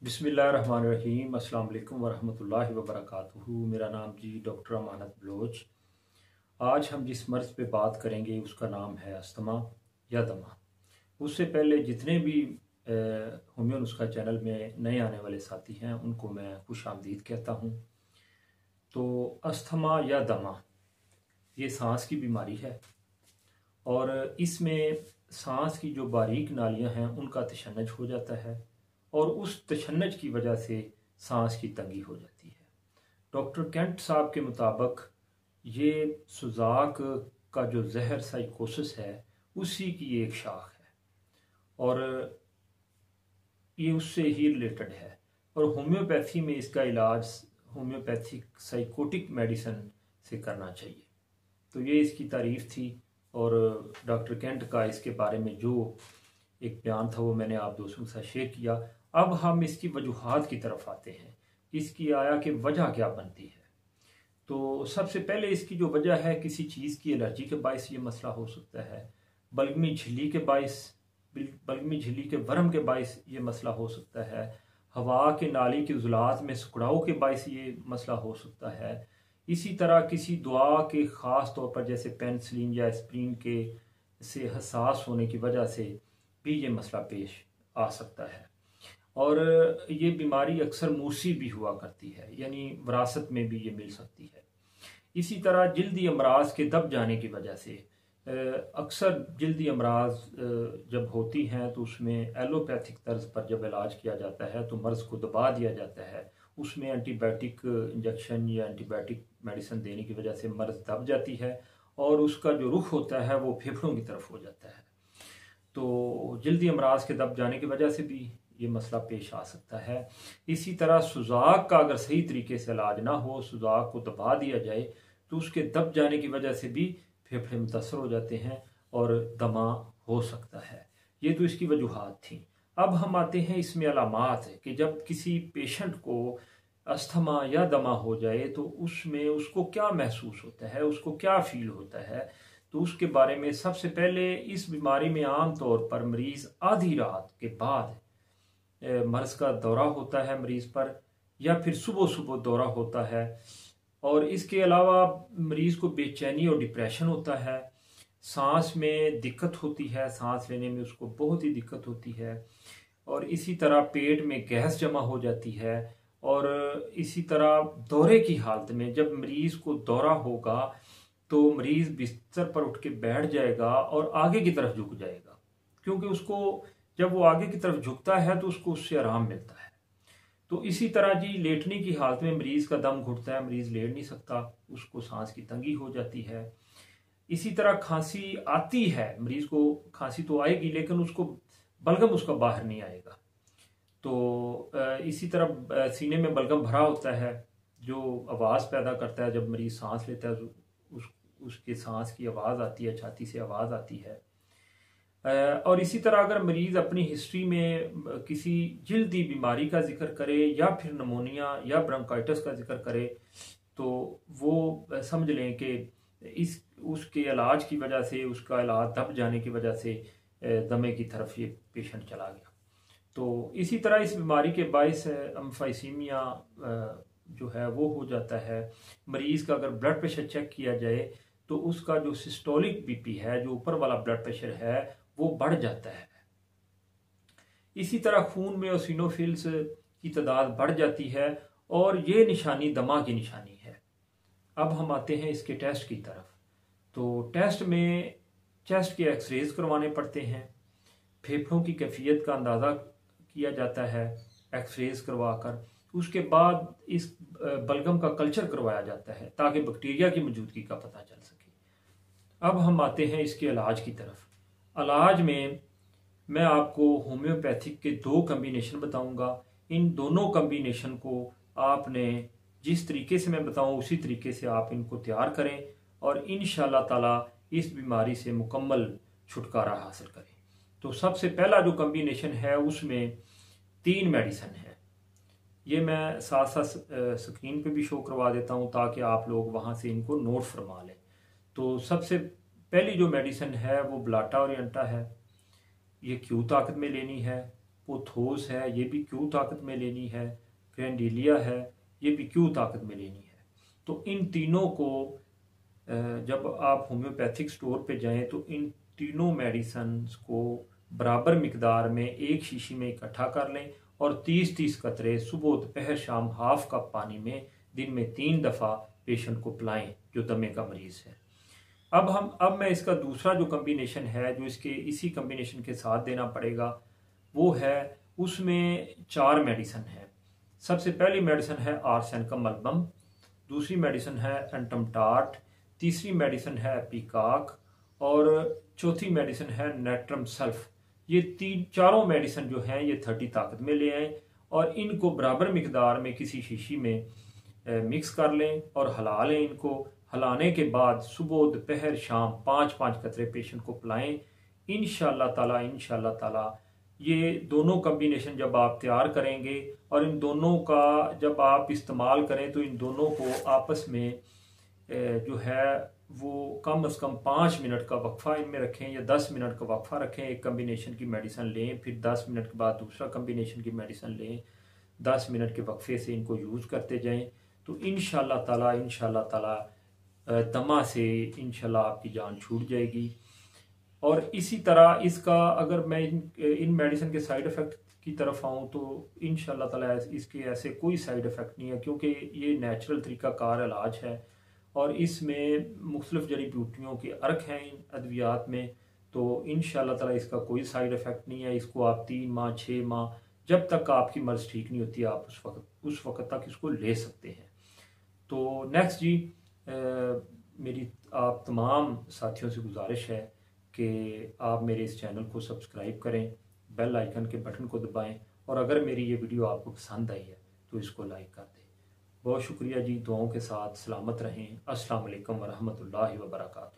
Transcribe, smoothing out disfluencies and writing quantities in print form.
बिस्मिल्लाहिर्रहमानिर्रहीम। अस्सलाम वालेकुम वरहमतुल्लाहि वबरकातुहू। मेरा नाम जी डॉक्टर अमानत बलोच। आज हम जिस मर्ज़ पे बात करेंगे उसका नाम है अस्थमा या दमा। उससे पहले जितने भी होम्यो नुस्खा चैनल में नए आने वाले साथी हैं उनको मैं खुश आमदीद कहता हूँ। तो अस्थमा या दमा ये सांस की बीमारी है और इसमें सांस की जो बारीक नालियाँ हैं उनका तशन्नुज हो जाता है और उस तशन्नुज की वजह से सांस की तंगी हो जाती है। डॉक्टर केंट साहब के मुताबिक ये सुजाक का जो जहर साइकोसिस है उसी की एक शाख है और ये उससे ही रिलेटेड है। और होम्योपैथी में इसका इलाज होम्योपैथिक साइकोटिक मेडिसिन से करना चाहिए। तो ये इसकी तारीफ थी और डॉक्टर केंट का इसके बारे में जो एक बयान था वो मैंने आप दोस्तों के साथ शेयर किया। अब हम इसकी वजूहात की तरफ आते हैं, इसकी आया कि वजह क्या बनती है। तो सबसे पहले इसकी जो वजह है, किसी चीज़ की एलर्जी के बायस ये मसला हो सकता है, बलगमी झिल्ली के बायस, बलगमी झिल्ली के वर्म के बायस ये मसला हो सकता है, हवा के नाली के उजलात में सिकुड़ाव के बायस ये मसला हो सकता है। इसी तरह किसी दवा के ख़ास तौर पर जैसे पेनिसिलिन या एस्प्रिन के से हसास होने की वजह से भी ये मसला पेश आ सकता है। और ये बीमारी अक्सर मूसी भी हुआ करती है, यानी विरासत में भी ये मिल सकती है। इसी तरह जल्दी अमराज के दब जाने की वजह से अक्सर जल्दी अमराज जब होती हैं तो उसमें एलोपैथिक तर्ज पर जब इलाज किया जाता है तो मर्ज़ को दबा दिया जाता है। उसमें एंटीबायोटिक इंजेक्शन या एंटीबायोटिक मेडिसिन देने की वजह से मर्ज़ दब जाती है और उसका जो रुख होता है वो फेफड़ों की तरफ हो जाता है। तो जल्दी अमराज के दब जाने की वजह से भी ये मसला पेश आ सकता है। इसी तरह सुजाक का अगर सही तरीके से इलाज ना हो, सुजाक को दबा दिया जाए तो उसके दब जाने की वजह से भी फेफड़े मुतासर हो जाते हैं और दमा हो सकता है। ये तो इसकी वजूहात थी। अब हम आते हैं इसमें अलामात है कि जब किसी पेशेंट को अस्थमा या दमा हो जाए तो उसमें उसको क्या महसूस होता है, उसको क्या फील होता है। तो उसके बारे में सबसे पहले इस बीमारी में आम तौर पर मरीज़ आधी रात के बाद मर्ज़ का दौरा होता है मरीज़ पर, या फिर सुबह सुबह दौरा होता है। और इसके अलावा मरीज़ को बेचैनी और डिप्रेशन होता है, सांस में दिक्कत होती है, सांस लेने में उसको बहुत ही दिक्कत होती है। और इसी तरह पेट में गैस जमा हो जाती है। और इसी तरह दौरे की हालत में जब मरीज़ को दौरा होगा तो मरीज़ बिस्तर पर उठ के बैठ जाएगा और आगे की तरफ झुक जाएगा, क्योंकि उसको जब वो आगे की तरफ झुकता है तो उसको उससे आराम मिलता है। तो इसी तरह जी लेटने की हालत में मरीज़ का दम घुटता है, मरीज़ लेट नहीं सकता, उसको सांस की तंगी हो जाती है। इसी तरह खांसी आती है, मरीज़ को खांसी तो आएगी लेकिन उसको बलगम उसका बाहर नहीं आएगा। तो इसी तरह सीने में बलगम भरा होता है जो आवाज़ पैदा करता है। जब मरीज़ सांस लेता है तो उसके सांस की आवाज़ आती है, छाती से आवाज़ आती है। और इसी तरह अगर मरीज़ अपनी हिस्ट्री में किसी जल्दी बीमारी का जिक्र करे या फिर नमोनिया या ब्रोंकाइटिस का जिक्र करे तो वो समझ लें कि इस उसके इलाज की वजह से, उसका इलाज दब जाने की वजह से दमे की तरफ ये पेशेंट चला गया। तो इसी तरह इस बीमारी के बायस एम्फाइसीमिया जो है वो हो जाता है। मरीज़ का अगर ब्लड प्रेशर चेक किया जाए तो उसका जो सिस्टोलिक बीपी है, जो ऊपर वाला ब्लड प्रेशर है, वो बढ़ जाता है। इसी तरह खून में ओसिनोफिल्स की तादाद बढ़ जाती है और ये निशानी दमा की निशानी है। अब हम आते हैं इसके टेस्ट की तरफ। तो टेस्ट में चेस्ट के एक्सरेज करवाने पड़ते हैं, फेफड़ों की कैफियत का अंदाज़ा किया जाता है एक्सरेज करवाकर। उसके बाद इस बलगम का कल्चर करवाया जाता है ताकि बैक्टीरिया की मौजूदगी का पता चल सके। अब हम आते हैं इसके इलाज की तरफ। इलाज में मैं आपको होम्योपैथिक के 2 कम्बिनेशन बताऊंगा। इन दोनों कम्बिनेशन को आपने जिस तरीके से मैं बताऊं उसी तरीके से आप इनको तैयार करें और इंशाल्लाह ताला इस बीमारी से मुकम्मल छुटकारा हासिल करें। तो सबसे पहला जो कम्बिनेशन है उसमें 3 मेडिसिन है। ये मैं साथ साथ स्क्रीन पे भी शो करवा देता हूँ ताकि आप लोग वहाँ से इनको नोट फरमा लें। तो सबसे पहली जो मेडिसिन है वो ब्लाटा ओरिएंटा है। ये क्यू ताकत में लेनी है, पोथोस है, ये भी क्यों ताकत में लेनी है, ग्रैंडिलिया है, ये भी क्यों ताकत में लेनी है। तो इन तीनों को जब आप होम्योपैथिक स्टोर पे जाएं तो इन तीनों मेडिसन्स को बराबर मिकदार में एक शीशी में इकट्ठा कर लें और 30-30 कतरे सुबह दोपहर शाम हाफ कप पानी में दिन में 3 दफ़ा पेशेंट को पिलाएं जो दमे का मरीज़ है। अब मैं इसका दूसरा जो कम्बिनेशन है जो इसके इसी कम्बिनेशन के साथ देना पड़ेगा वो है, उसमें 4 मेडिसन है। सबसे पहली मेडिसन है आर्सेनिकम अल्बम, दूसरी मेडिसन है एंटमटार्ट, तीसरी मेडिसन है एपिकाक और चौथी मेडिसन है नेट्रम सल्फ। ये चारों मेडिसन जो हैं ये 30 ताकत में ले आएँ और इनको बराबर मिकदार में किसी शीशी में मिक्स कर लें और हिला लें। इनको हिलाने के बाद सुबह दोपहर शाम 5-5 कतरे पेशेंट को पिलाएं। इंशाल्लाह ताला ये दोनों कम्बिनेशन जब आप तैयार करेंगे और इन दोनों का जब आप इस्तेमाल करें तो इन दोनों को आपस में जो है वो कम से कम 5 मिनट का वक्फा इनमें रखें या 10 मिनट का वक्फा रखें। एक कम्बिनेशन की मेडिसिन लें, फिर 10 मिनट के बाद दूसरा कम्बिनेशन की मेडिसिन लें, 10 मिनट के वक्फे से इनको यूज़ करते जाएं। तो इंशाल्लाह ताला दमा से इंशाल्लाह आपकी जान छूट जाएगी। और इसी तरह इसका अगर मैं इन मेडिसिन के साइड इफ़ेक्ट की तरफ आऊँ तो इंशाल्लाह ताला इसके ऐसे कोई साइड इफ़ेक्ट नहीं है, क्योंकि ये नेचुरल तरीक़ाकार इलाज है और इसमें मुख्तलिफ जड़ी बूटियों के अर्क हैं इन अद्वियात में। तो इंशाल्लाह ताला इसका कोई साइड इफ़ेक्ट नहीं है। इसको आप 3 माह 6 माह जब तक आपकी मर्ज़ ठीक नहीं होती आप उस वक्त तक इसको ले सकते हैं। तो नेक्स्ट जी, मेरी आप तमाम साथियों से गुजारिश है कि आप मेरे इस चैनल को सब्सक्राइब करें, बेल आइकन के बटन को दबाएं और अगर मेरी ये वीडियो आपको पसंद आई है तो इसको लाइक कर दें। बहुत शुक्रिया जी, दुआओं के साथ सलामत रहें। अस्सलाम वालेकुम वरहमतुल्लाहि वबरकातुहू।